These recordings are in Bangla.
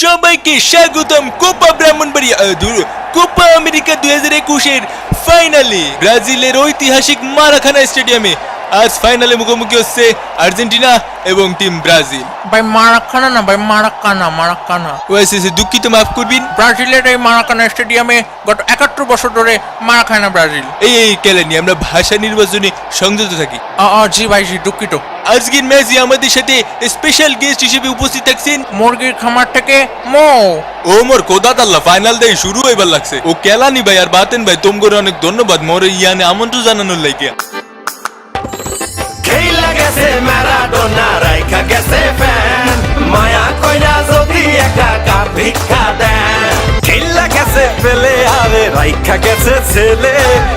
সবাইকে স্বাগতম কোপা ব্রাহ্মণবাড়িয়া কোপা আমেরিকা 2021-এর ফাইনালে ব্রাজিলের ঐতিহাসিক মারাকানা স্টেডিয়ামে আজ ফাইনালে মুখোমুখি হচ্ছে আর্জেন্টিনা এবং টিম ব্রাজিল। ভাই মারাকানা না ভাই, মারাকানা। ওয়াইসিসি দুঃখিত, মাফ করবেন। ব্রাজিলের এই মারাকানা স্টেডিয়ামে গত 71 বছর ধরে মারা খায় না ব্রাজিল। এই কেলানি আমরা ভাষা নির্বাচনে সংযত থাকি। জি ভাই, জি দুঃখিত। আজকের ম্যাচে আমাদের সাথে স্পেশাল গেস্ট হিসেবে উপস্থিত থাকছেন মুরগির খামার থেকে মো ও মোর কোদাতাল্লাহ। ফাইনাল দেই শুরু হইবার লাগছে। ও কেলানি ভাই আর বাতেন ভাই তোমগোর অনেক ধন্যবাদ মোর ইয়ানে আমন্ত্রণ জানানোর লাগিয়া। খেলা গেছে ম্যারাডোনা রাইখা গেছে ফ্যান মায়া কইরা যদি একা কার ভিক্ষা দেন। খেলা গেছে পেলে আরে রাইখা গেছে ছেলে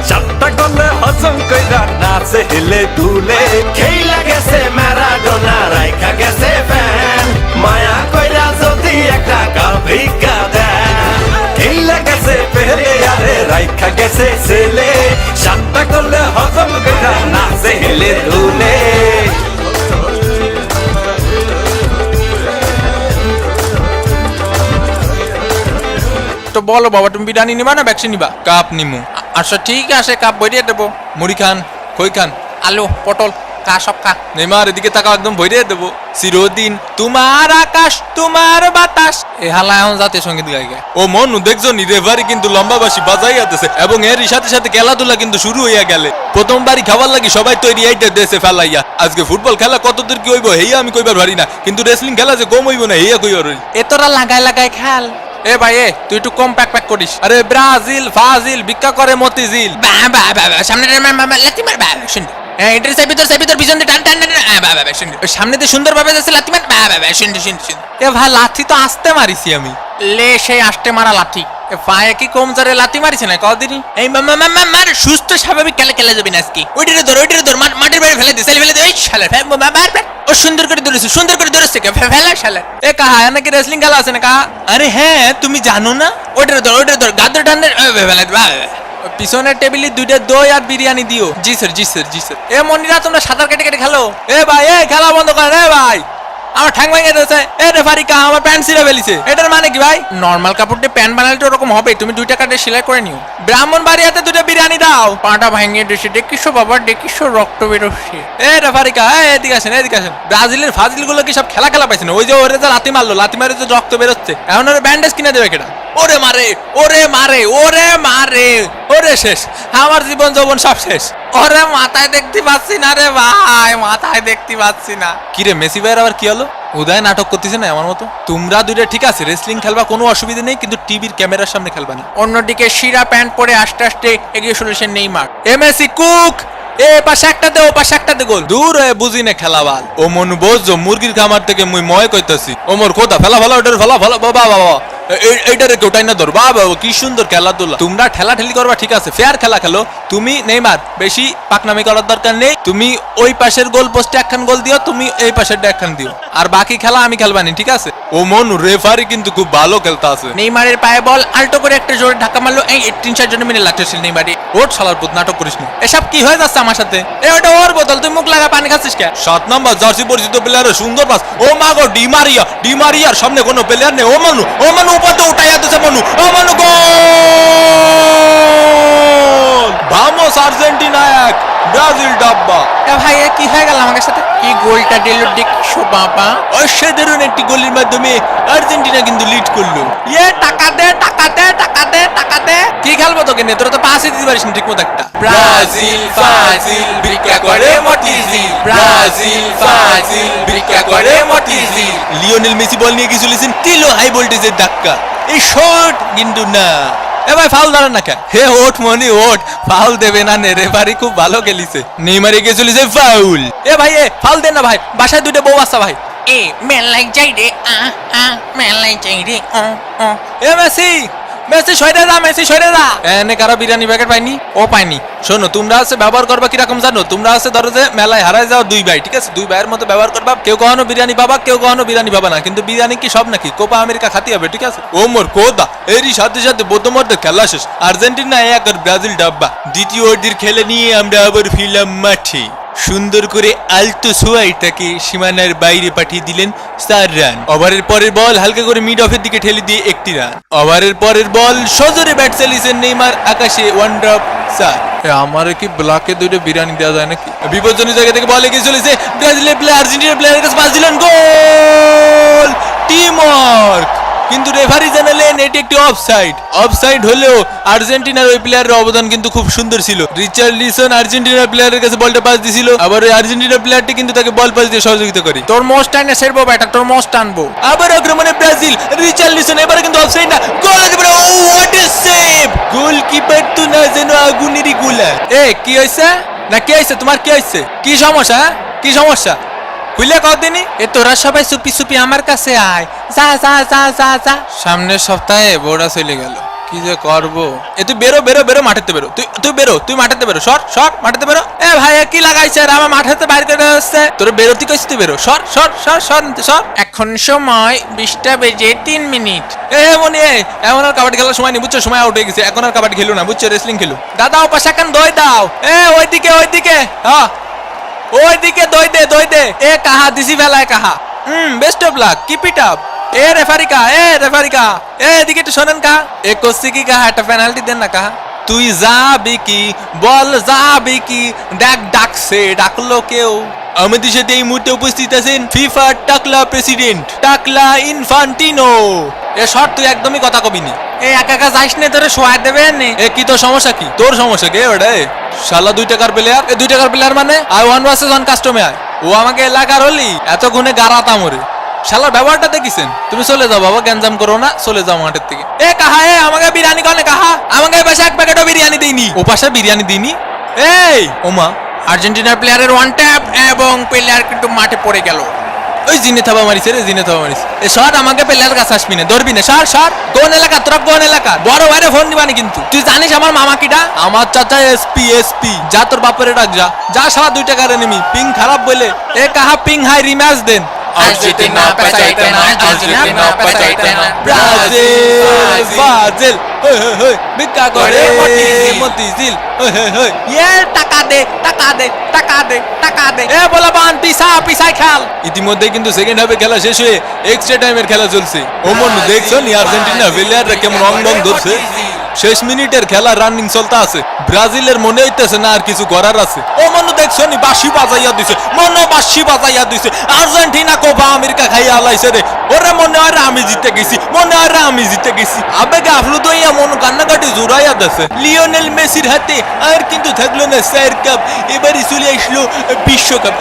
সাতটা করলে হজম কইরা নাচে হেলে তুলে। খেলা গেছে ম্যারাডোনা রাইখা গেছে ফ্যান মায়া কইরা যদি একা কার ভিক্ষা দেন। খেলা গেছে পেলে আরে রাইখা গেছে ছেলে সাতটা করলে হজম কইরা নাচে হেলে তুলে। তো বলো বাবা, তুমি বিরিয়ানি নিবা না ভ্যাকসিন নিবা? কাপ নিমু। আচ্ছা ঠিক আছে, কাপ ভরিয়ে দেবো। মুড়ি খান, খই খান, আলু পটল খা, সব খা। নেমার এদিকে তাকাও, একদম ভরিয়ে দেবো। চিরদিন তোমার আকাশ তোমার বাতাস এ হালা এখন জাতীয় সঙ্গীত গাই গায়। ও মনু দেখছো নি রেফারি কিন্তু লম্বা বাসি বাজাই আতেছে এবং এরই সাথে সাথে খেলাধুলা কিন্তু শুরু হইয়া গেলে। প্রথমবারই খাবার লাগি সবাই তৈরি এইটা দেশে ফেলাইয়া। আজকে ফুটবল খেলা কতদূর কি হইব হেয়া আমি কইবার পারি না, কিন্তু রেসলিং খেলা যে কম হইব না হেয়া কইবার। এ তোরা লাগাই খেল। এ ভাই তুই একটু কম প্যাক করিস। আরে ব্রাজিল ফাজিল ভিক্ষা করে মতিঝিল। সামনে সামনে দিয়ে সুন্দর ভাবে যাচ্ছে লাথি মার। এ ভাই লাথি তো আসতে মারিছি আমি, লে সেই আসতে মারা লাথি। পায়ে কি কম জোরে লাথি মারিছে না কদিনই? এই মার সুস্থ স্বাভাবিক খেলে যাবি না আজকে। ওইটারে ধর মাটির বাইরে ফেলে দে, ফেলে দে। ওই শালা ও সুন্দর করে ধরেছে ফেলা শালা। এ কাহা নাকি রেসলিং খেলা আছে না কাহা? আরে হ্যাঁ, তুমি জানো না? ওইটারে ধর গাদর টান্ডে ফেলে দে। পিছনের টেবিলে 2টা দই আর বিরিয়ানি দিও। জি স্যার। এ মনিরা তোমরা সাঁতার কেটে খেলো। এ ভাই খেলা বন্ধ কর। এ ভাই আমার ঠ্যাং ভেঙে দিয়েছে। এ রেফারি কা আমার প্যান্ট ছিঁড়ে ফেলিছে। এটার মানে কি ভাই? নরমাল কাপড় দিয়ে প্যান্ট বানালে তো ওরকম হবে। তুমি 2 টাকা দিয়ে সেলাই করে নিও। ব্রাহ্মণবাড়িয়াতে 2টা বিরিয়ানি দাও। পাটা ভেঙে দিয়েছে। দেখিসো বাবা, রক্ত বেরোচ্ছে। এ রেফারি কা এদিকে আসেন। ব্রাজিলের ফাজিল গুলো কি সব খেলা পাইছে না? ওই যে ওরে যে লাথি মারে যে রক্ত বেরোচ্ছে, এখন ওরে ব্যান্ডেজ কিনে দেবে কেটা? ওরে মারে ওরে শেষ, আমার জীবন যৌবন সব শেষ। ওরে মাথায় দেখতে পাচ্ছি না রে ভাই, কিরে মেসি ভাইয়ের আবার কি হলো? উদয় নাটক করতেছে না আমার মতো। তোমরা 2টা ঠিক আছে রেসলিং খেলবা, কোনো অসুবিধা নেই, কিন্তু টিভির ক্যামেরার সামনে খেলবা না। অন্যদিকে শিরা প্যান্ট পরে আস্তে এগিয়ে চলেছে নেইমার। এমএসি কুক এ পাশে একটা দে, ও পাশে একটা দে গোল। দূর হয়ে বুঝি না খেলাবাল। ও মনু বোঝো মুরগির খামার থেকে মুই ময় কইতাছি। ও মোর কোথা ফেলা ওটার ফেলা বাবা এইটারে কেউটাই না ধর। বাবা কি সুন্দর খেলাধুলা। তোমরা ঠেলাঠেলি করবা ঠিক আছে, ফেয়ার খেলা খেলো। তুমি নেইমার বেশি পাকনামি করার দরকার নেই। তুমি ওই পাশের গোল পোস্টে একখান গোল দিও, তুমি এই পাশেরটা একখান দিও, আর বাকি খেলা আমি খেলবানি ঠিক আছে? ও মনু রেফারি কিন্তু খুব ভালো খেলতে আছে। নেইমারের পায়ে বল আল্টো করে একটা জোরে ধাক্কা মারলো। এই 3-4 জন মিলে লাগতেছিল নেইমারে। ওর শালার পুত নাটক করিস না। এসব কি হয়ে যাচ্ছে আমার সাথে? এ ওটা ওর বোতল, তুই মুখ লাগা পানি খাচ্ছিস কে? 7 নম্বর জার্সি পরিচিত প্লেয়ার, সুন্দর পাস। ও মা গো, ডিমারিয়ার সামনে কোনো প্লেয়ার নেই। ও মনু উপাতে উঠাইয়া দিছে মনু। ও মনু গোল! ভামোস আর্জেন্টিনা 1 ব্রাজিল ডাব্বা। এ ভাই কি হয়ে গেল আমার সাথে? কি গোলটা দিল দেখছো বাবা? অসাধারণ একটি গোলের মাধ্যমে আর্জেন্টিনা কিন্তু লিড করলো। টাকা দে। কি খেলবো তোকে নে? তোরা তো পাসই দিতে পারিস না ঠিকমতো একটা। ব্রাজিল ফাজিল ভিক্ষা করে মতিঝিল। লিওনেল মেসি বল নিয়ে কিছু লিসেন তিলো হাই ভোল্টেজের ধাক্কা। এই শট কিন্তু না। এ ভাই ফাউল ধরেন না কে? হে ওট ফাউল দেবে না নে, রেফারি খুব ভালো খেলিছে। নেইমারে কে চলেছে ফাউল। এ ভাই ফাউল দেন না ভাই, বাসায় 2টা বউ আছে ভাই। এ মেলাই যাই রে এ মেসি সরে যা। এনে কারো বিরিয়ানি প্যাকেট পাইনি? ও পাইনি। শোনো, তোমরা আছে ব্যবহার করবা কিরকম জানো? তোমরা আছে ধরো যে মেলায় হারায় যাও 2 ভাই, ঠিক আছে? 2 ভাইয়ের মতো ব্যবহার করবা। কেউ কখনো বিরিয়ানি পাবা, কেউ কখনো বিরিয়ানি পাবা না, কিন্তু বিরিয়ানি কি সব নাকি? কোপা আমেরিকা খাতি হবে ঠিক আছে? ও মোর কোদা এরই সাথে প্রথমার্ধে খেলা শেষ। আর্জেন্টিনা 1 আর ব্রাজিল ডাব্বা। দ্বিতীয় অর্ধের খেলে নিয়ে আমরা আবার ফিরলাম মাঠে। সুন্দর করে আলতো সোয়াইটাকে সীমানার বাইরে পাঠিয়ে দিলেন 4 রান। ওভারের পরের বল হালকা করে মিড অফের দিকে ঠেলে দিয়ে 1টি রান। ওভারের পরের বল সজোরে ব্যাট চালিয়েছেন নেইমার, আকাশে 1 ড্রপ 4। আমার কি ব্লকে দুইটা বিরিয়ানি দেওয়া যায় নাকি? বিপজ্জনক জায়গা থেকে বল এগিয়ে চলেছে ব্রাজিলের প্লেয়ার, আর্জেন্টিনার প্লেয়ারের কাছে পাস দিলেন, গোল! Team work. কিন্তু রেফারি জানালেন এটি একটি অফসাইড। অফসাইড হলেও আর্জেন্টিনার ওই প্লেয়ারের অবদান কিন্তু খুব সুন্দর ছিল। রিচার্লিসন আর্জেন্টিনার প্লেয়ারের কাছে বলটা পাস দিছিল, আবার ওই আর্জেন্টিনার প্লেয়ারটি কিন্তু তাকে বল পাস দিয়ে সহযোগিতা করে। তোর মোস্ট টাইনে সেরবো ব্যাটা, তোর মোস্ট টানবো। আবার আক্রমণে ব্রাজিল, রিচার্লিসন এবারে কিন্তু অফসাইড না, গোল একেবারে, ও হোয়াট এ সেভ! গোলকিপার তো না যেন আগুনেরই গোলা। এ কি হইছে না কি হইছে, তোমার কি হইছে? কি সমস্যা? কি সমস্যা খুলে কদিনই? এ তোরা সবাই চুপি চুপি আমার কাছে আয়, যা যা যা যা যা। সামনের সপ্তাহে বোর্ডা চলে গেল, কি যে করবো? এ তুই বেরো বেরো বেরো, মাঠেতে বেরো, তুই বেরো, তুই মাঠেতে বেরো, সর সর মাঠেতে বেরো। এ ভাই কি লাগাইছে আর আমার মাঠেতে বাইরে করে হচ্ছে? তোর বেরোতে কইছি, তুই বেরো, সর সর সর সর সর। এখন সময় 20টা বেজে 3 মিনিট। এ মনি, এখন আর কাবাডি খেলার সময় নেই, বুঝছো? সময় আউট হয়ে গেছে, এখন আর কাবাডি খেলো না, বুঝছো? রেসলিং খেলো। দাদা ও পাশে এখন দই দাও। এ ওইদিকে ওইদিকে, হ্যাঁ ওইদিকে দই দে দই দে। এ কাহা দিছি ফেলায় কাহা। Best of luck, keep it up. এ রেফারিকা, এ রেফারিকা, এ এদিকে একটু শোনেন কাহা। এ কোসি কি কাহা, একটা পেনাল্টি দেন না কাহা। তুই যাবি কি বল, যাবি কি? দেখ ডাকছে, ডাকলো কেউ। আমাদের সাথে এই মুহূর্তে উপস্থিত আছেন ফিফা টাকলা প্রেসিডেন্ট টাকলা ইনফান্টিনো। এ শর্ট তুই একদমই কথা কবি নি। এ একা একা যাইস নে, তোরে শোয়া দেবে নে। এ কি তোর সমস্যা? কি তোর সমস্যা? কে ওটা? শালা 2 টাকার প্লেয়ার। এ 2 টাকার প্লেয়ার মানে আই 1 ভার্সেস 1 কাস্টমে আয়। ও আমাকে এলাকার হলি এত গুণে গারাতা মরে। শালার ব্যবহারটা দেখিছেন? তুমি চলে যাও বাবা, গ্যাঞ্জাম করো না, চলে যাও মাঠের থেকে। এ কাহা, এ আমাকে বিরিয়ানি কনে কাহা। আমাকে পাশে 1 প্যাকেটও বিরিয়ানি দেইনি। ও পাশে বিরিয়ানি দিইনি। এই ওমা, আর্জেন্টিনার প্লেয়ারের 1 ট্যাপ এবং প্লেয়ার কিন্তু মাঠে পড়ে গেল। ওই জিনে থাবা মারিছে রে, জিনে থাবা মারিছে। এ সর, আমাকে প্লেয়ার কাছে আসবি না, ধরবি না, সর সর। কোন এলাকা তোরা, কোন এলাকা? বড় ভাইরে ফোন দিবানি কিন্তু। তুই জানিস আমার মামা কিটা? আমার চাচা এসপি। যা তোর বাপের ডাক, যা যা, শালা 2 টাকার এনিমি। পিং খারাপ বলে এ কাহা পিং হাই রিম্যাচ দেন। Argentina pesaite na, Argentina pesaite na. Brazil ফাজিল, হই হই হই ভিক্ষা করে মতিঝিল। মতিঝিল, হই হই হই। এ টাকা দে, টাকা দে, টাকা দে, টাকা দে। এ বলবান পিসা পিসাই খেল। ইতিমধ্যে কিন্তু সেকেন্ড হাফে খেলা শেষ হয়ে এক্সট্রা টাইমের খেলা চলছে। ওমন দেখছো নি আর্জেন্টিনা প্লেয়াররা কেমন রং ধরছে? শেষ মিনিটের খেলা রানিং চলতে আছে। ব্রাজিলের মনে হইতেছে না আর কিছু করার আছে। ও মনে দেখছো নি বাঁশি বাজাইয়া দিছে, মনে বাঁশি বাজাইয়া দিছে। আর্জেন্টিনা কোপা আমেরিকা খাইয়া আলাইছে রে। ওরে মনে হয় আমি জিতে গেছি, মনে হয় আমি জিতে গেছি। আবেগে আফলুত হইয়া মন কান্নাকাটি জোরাইয়া দিছে। লিওনেল মেসির হাতে আর কিন্তু থাকলো না 4 কাপ, এবারই চলে আসলো বিশ্বকাপ,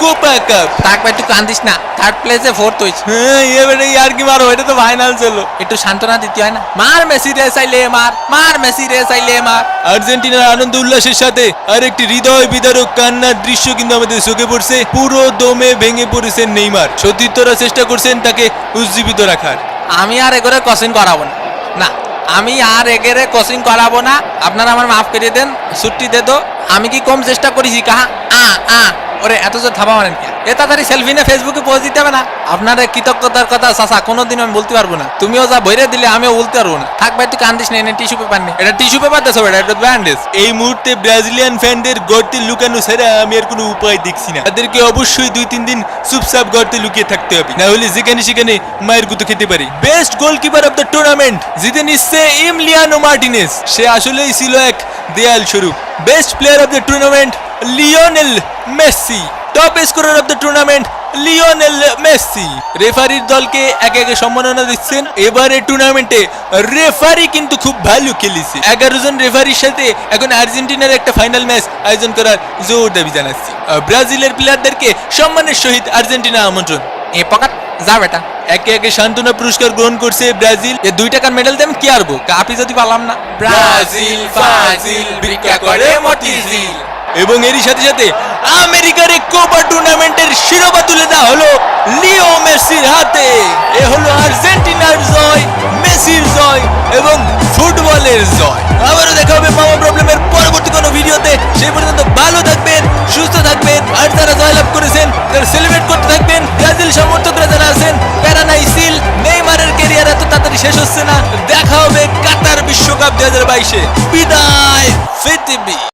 কোপা কাপ। থাকবে, একটু কান্দিস না, থার্ড প্লেসে 4th হইছে। হ্যাঁ এবারে আর কি মারো, এটা তো ফাইনাল চলো। একটু সান্ত্বনা দিতে হয় না? মার মেসি রে চাইলে মার, মার মেসি রে চাইলে মার। আর্জেন্টিনার আনন্দ উল্লাসের সাথে আরেকটি হৃদয় বিদারক কান্নার দৃশ্য কিন্তু আমাদের চোখে পড়ছে। পুরো দমে ভেঙে পড়েছেন নেইমার। সতীর্থরা চেষ্টা করছেন তাকে উজ্জীবিত রাখার। আমি আর এগোরে কোচিং করাবো না, না আমি আর এগেরে কোচিং করাবো না। আপনারা আমার মাফ করে দেন, ছুটি দে দো। আমি কি কম চেষ্টা করেছি কাহা? ওরে এত জোর থাবা মারেন কে? এ তাড়াতাড়ি সেলফি নিয়ে ফেসবুকে পোস্ট দিতে হবে না? আপনাদের কৃতজ্ঞতার কথা চাচা কোনোদিন আমি বলতে পারবো না। তুমিও যা বইরে দিলে আমিও বলতে পারবো না। থাক ভাই তুই কান্দিস না, এনে টিস্যু পেপার নেই। এটা টিস্যু পেপার দেছো বেটা, এটা ব্যান্ডেজ। এই মুহূর্তে ব্রাজিলিয়ান ফ্যানদের গর্তে লুকানো ছাড়া আমি আর কোনো উপায় দেখছি না। তাদেরকে অবশ্যই 2-3 দিন চুপচাপ গর্তে লুকিয়ে থাকতে হবে, না হলে যেখানে সেখানে মায়ের গুতো খেতে পারি। Best goalkeeper of the tournament জিতে নিচ্ছে এমিলিয়ানো মার্টিনেজ। সে আসলেই ছিল এক দেয়াল স্বরূপ। Best player of the tournament Lionel Messi. Top scorer of the tournament Lionel Messi. রেফারির দলকে একে একে সম্মাননা দিচ্ছেন। এবারে টুর্নামেন্টে রেফারি কিন্তু খুব ভালো খেলেছে। 11 জন রেফারির সাথে এখন আর্জেন্টিনার একটা ফাইনাল ম্যাচ আয়োজন করার জোর দাবি জানাচ্ছি। ব্রাজিলের প্লেয়ারদেরকে সম্মানের সহিত আর্জেন্টিনা আমন্ত্রণ। এ পকাট যা বেটা। একে একে সান্ত্বনা পুরস্কার গ্রহণ করছে ব্রাজিল। এ 2 টাকার মেডেল দেন কি আরবো, কাপি যদি পালাম না। ব্রাজিল ফাজিল ভিক্ষা করে মতিঝিল। এবং এরই সাথে সাথে আমেরিকার কোপা টুর্নামেন্টের শিরোপা তুলে দেওয়া হলো লিও মেসির হাতে। এ হলো আর্জেন্টিনার জয়, মেসির জয় এবং ফুটবলের জয়। আবারও দেখা হবে মামা প্রবলেমের পরবর্তী কোনো ভিডিওতে। সেই পর্যন্ত ভালো থাকবেন, সুস্থ থাকবেন, আর যারা জয়লাভ করেছেন তারা সেলিব্রেট করতে থাকবেন। ব্রাজিল সমর্থকরা যারা আছেন প্যারানাইসিল, নেইমারের ক্যারিয়ার এত তাড়াতাড়ি শেষ হচ্ছে না। দেখা হবে কাতার বিশ্বকাপ 2022-এ। বিদায় পৃথিবী।